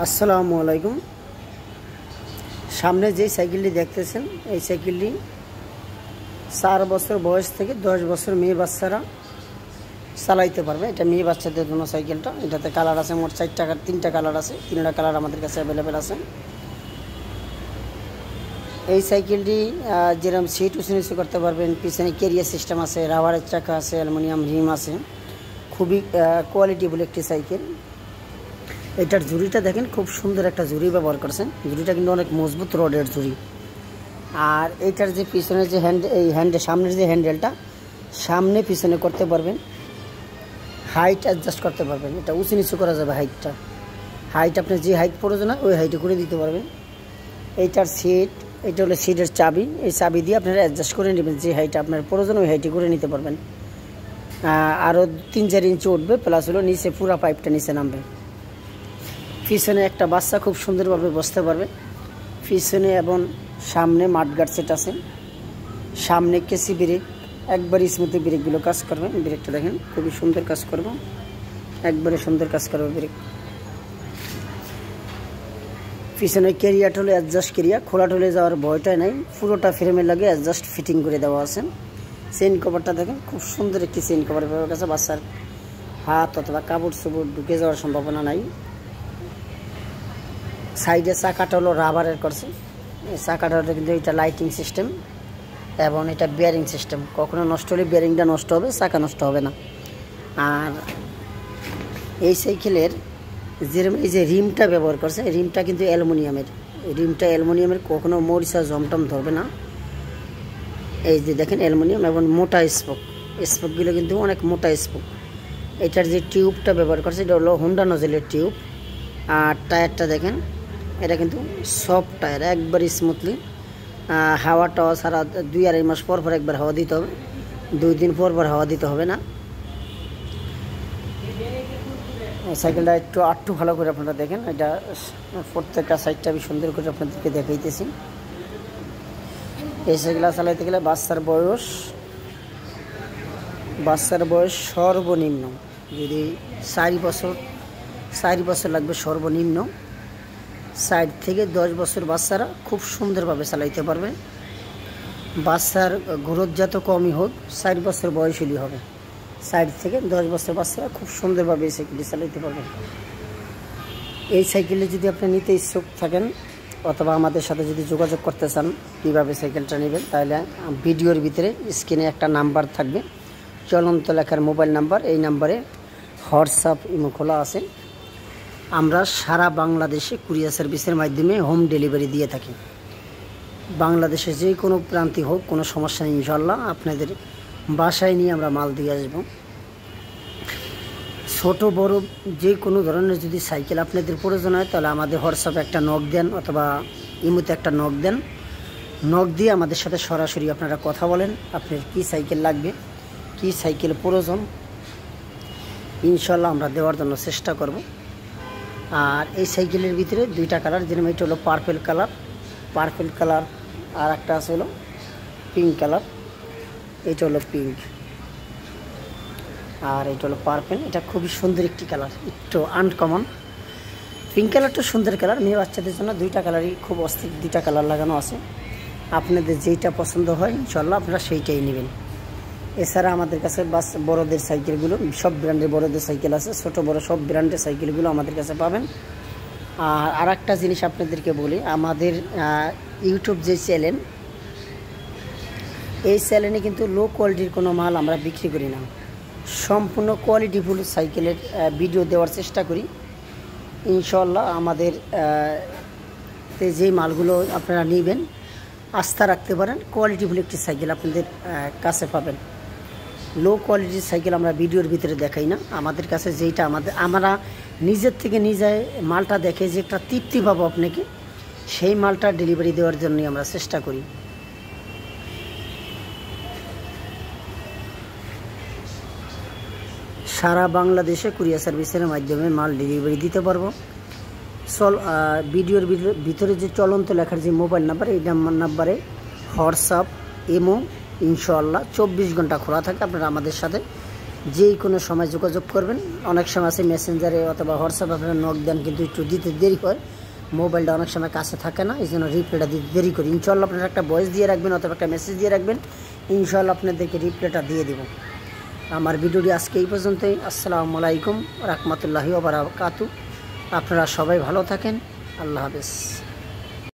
আসসালামু আলাইকুম। সামনে যে সাইকেলটি দেখতেছেন এই সাইকেলটি 4 বছর বয়স থেকে 10 বছর মেয়ে বাচ্চারা চালাইতে পারবে। এটা মেয়ে বাচ্চাদের জন্য সাইকেলটা। এটাতে কালার আছে, মোট 3টা কালার আছে। 3টা কালার আমাদের কাছে অ্যাভেলেবেল আছে। এই সাইকেলটি যেরকম সিট উঁচু করতে পারবেন, পিছনে ক্যারিয়ার সিস্টেম আছে, রাবারের চাকা আছে, অ্যালুমিনিয়াম রিম আছে। খুবই কোয়ালিটিফুল একটি সাইকেল। এটার ঝুড়িটা দেখেন, খুব সুন্দর একটা ঝুড়ি ব্যবহার করছেন। ঝুড়িটা কিন্তু অনেক মজবুত রডের ঝুড়ি। আর এইটার যে পিছনের যে সামনের যে হ্যান্ডেলটা সামনে পিছনে করতে পারবেন, হাইট অ্যাডজাস্ট করতে পারবেন। এটা উঁচু নিচু করা যাবে। হাইট আপনার যে হাইট প্রয়োজন হয় ওই হাইটে করে দিতে পারবেন। এইটার সিট, এটা হলো সিটের চাবি। এই চাবি দিয়ে আপনারা অ্যাডজাস্ট করে নেবেন, যে হাইট আপনার প্রয়োজন ওই হাইটে করে নিতে পারবেন। আরও 3-4 ইঞ্চি উঠবে, প্লাস হলো নিচে পুরা পাইপটা নিচে নামবে। পিছনে একটা বাচ্চা খুব সুন্দরভাবে বসতে পারবে পিছনে, এবং সামনে মাঠগার্ড সেট আছে। সামনে কেসি ব্রেক, একবারে স্মুথে ব্রেকগুলো কাজ করবে। ব্রেকটা দেখেন খুবই সুন্দর কাজ করবে, একবারে সুন্দর কাজ করবে ব্রেক। পিছনে ক্যারিয়ারটা হলো অ্যাডজাস্ট ক্যারিয়ার, খোলা টলে যাওয়ার ভয়টাই নাই। পুরোটা ফ্রেমের লাগে অ্যাডজাস্ট ফিটিং করে দেওয়া আছে। চেইন কভারটা দেখেন, খুব সুন্দর একটি চেইন কভার ব্যবহার কাছে। বাচ্চার হাত অথবা কাপড় চোপড় ঢুকে যাওয়ার সম্ভাবনা নাই। সাইডে চাকাটা হলো রাবারের করছে। এই চাকাটা হলো কিন্তু এটা লাইটিং সিস্টেম, এবং এটা বিয়ারিং সিস্টেম। কখনো নষ্ট হলে বিয়ারিংটা নষ্ট হবে, চাকা নষ্ট হবে না। আর এই সাইকেলের এই যে রিমটা ব্যবহার করছে, রিমটা কিন্তু অ্যালুমিনিয়ামের। কখনো মরিচা জমটম ধরবে না। এই যে দেখেন অ্যালুমিনিয়াম, এবং মোটা স্পোকগুলো কিন্তু অনেক মোটা স্পোক। এটার যে টিউবটা ব্যবহার করছে এটা হলো হোন্ডা নজেলের টিউব। আর টায়ারটা দেখেন, এটা কিন্তু সফট টায়ার, একবার স্মুথলি। হাওয়াটাও সারা 2-2.5 মাস পর একবার হাওয়া দিতে হবে, 2 দিন পর হাওয়া দিতে হবে না। সাইকেলটা একটু ভালো করে আপনারা দেখেন। এটা প্রত্যেকটা সাইডটা আমি সুন্দর করে আপনাদেরকে দেখাইতেছি। এই সাইকেলটা চালাইতে গেলে বাচ্চার বয়স সর্বনিম্ন যদি 4 বছর লাগবে সর্বনিম্ন। 4 থেকে 10 বছর বাচ্চারা খুব সুন্দরভাবে চালাইতে পারবে। বাচ্চার গ্রোথ যত কমই হোক, 4 বছর বয়স হলেই হবে। 4 থেকে 10 বছর বাচ্চারা খুব সুন্দরভাবে এই সাইকেলটি চালাইতে পারবে। এই সাইকেলে যদি আপনি নিতে ইচ্ছুক থাকেন, অথবা আমাদের সাথে যদি যোগাযোগ করতে চান কীভাবে সাইকেলটা নেবেন, তাহলে ভিডিওর ভিতরে স্ক্রিনে একটা নাম্বার থাকবে, চলন্ত লেখার মোবাইল নাম্বার। এই নাম্বারে হোয়াটসঅ্যাপ ইমো খোলা আছে। আমরা সারা বাংলাদেশে কুরিয়ার সার্ভিসের মাধ্যমে হোম ডেলিভারি দিয়ে থাকি। বাংলাদেশে যে কোনো প্রান্তে হোক, কোনো সমস্যা নেই, ইনশাল্লাহ আপনাদের বাসায় নিয়ে আমরা মাল দিয়ে আসব। ছোট বড় যে কোনো ধরনের যদি সাইকেল আপনাদের প্রয়োজন হয়, তাহলে আমাদের হোয়াটসঅ্যাপে একটা নক দেন, অথবা ইমোতে একটা নক দেন। নক দিয়ে আমাদের সাথে সরাসরি আপনারা কথা বলেন, আপনার কী সাইকেল লাগবে, কী সাইকেল প্রয়োজন, ইনশাল্লাহ আমরা দেওয়ার জন্য চেষ্টা করব। আর এই সাইকেলের ভিতরে 2টা কালার, যেরকম এটা হলো পার্পেল কালার, আর একটা আছে হলো পিঙ্ক কালার। এটা হলো পিঙ্ক, আর এটা হলো পার্পেল। এটা খুবই সুন্দর একটি কালার, একটু আনকমন। পিঙ্ক কালারটা সুন্দর কালার। মেয়ে বাচ্চাদের জন্য 2টা কালারই খুব অস্থির, 2টা কালার লাগানো আছে। আপনাদের যেইটা পছন্দ হয় ইনশাল্লাহ আপনারা সেইটাই নেবেন। এছাড়া আমাদের কাছে বড়দের সাইকেলগুলো, সব ব্র্যান্ডের বড়দের সাইকেল আছে, ছোট বড় সব ব্র্যান্ডের সাইকেলগুলো আমাদের কাছে পাবেন। আর একটা জিনিস আপনাদেরকে বলি, আমাদের ইউটিউব যে চ্যানেল, এই চ্যানেলে কিন্তু লো কোয়ালিটির কোনো মাল আমরা বিক্রি করি না। সম্পূর্ণ কোয়ালিটিফুল সাইকেলের ভিডিও দেওয়ার চেষ্টা করি। ইনশাল্লাহ আমাদের যে মালগুলো আপনারা নেবেন, আস্থা রাখতে পারেন। কোয়ালিটিফুল একটি সাইকেল আপনাদের কাছে পাবেন। লো কোয়ালিটির সাইকেল আমরা ভিডিওর ভিতরে দেখাই না। আমাদের কাছে যেইটা আমরা নিজের থেকে মালটা দেখে যে একটা তৃপ্তি পাবো আপনাকে, সেই মালটা ডেলিভারি দেওয়ার জন্যই আমরা চেষ্টা করি। সারা বাংলাদেশে কুরিয়ার সার্ভিসের মাধ্যমে মাল ডেলিভারি দিতে পারবো। ভিডিওর ভিতরে যে চলন্ত লেখার যে মোবাইল নাম্বার, এই নাম্বারে হোয়াটসঅ্যাপ ইমো ইনশাআল্লাহ 24 ঘন্টা খোলা থাকে। আপনারা আমাদের সাথে যেই কোনো সময় যোগাযোগ করবেন। অনেক সময় আছে মেসেঞ্জারে অথবা হোয়াটসঅ্যাপে আপনারা নক দেন, কিন্তু একটু দিতে দেরি হয়, মোবাইলটা অনেক সময় কাছে থাকে না, এই জন্য রিপ্লাইটা দিতে দেরি করি। ইনশাআল্লাহ আপনারা একটা ভয়েস দিয়ে রাখবেন অথবা একটা মেসেজ দিয়ে রাখবেন, ইনশাআল্লাহ আপনাদেরকে রিপ্লাইটা দিয়ে দেব। আমার ভিডিওটি আজকে এই পর্যন্তই। আসসালামু আলাইকুম রাহমাতুল্লাহি ওয়া বারাকাতুহু। আপনারা সবাই ভালো থাকেন। আল্লাহ হাফেজ।